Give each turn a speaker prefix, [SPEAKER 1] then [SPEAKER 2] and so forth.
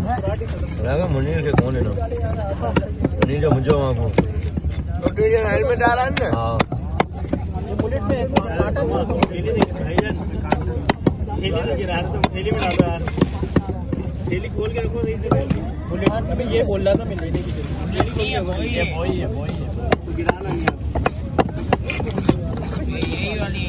[SPEAKER 1] मुनीर के कौन है ना मुनीर जो मुझे वहाँ को तो ट्रेजर हेलमेट आ रहा है ना। हाँ बुलेट में काटा थैली गिरा रहा तो थैली में डाल रहा थैली खोल के रखो बुलेट में ये बोल रहा था मैं लेने की ये वही है तो गिराना नहीं यही वाली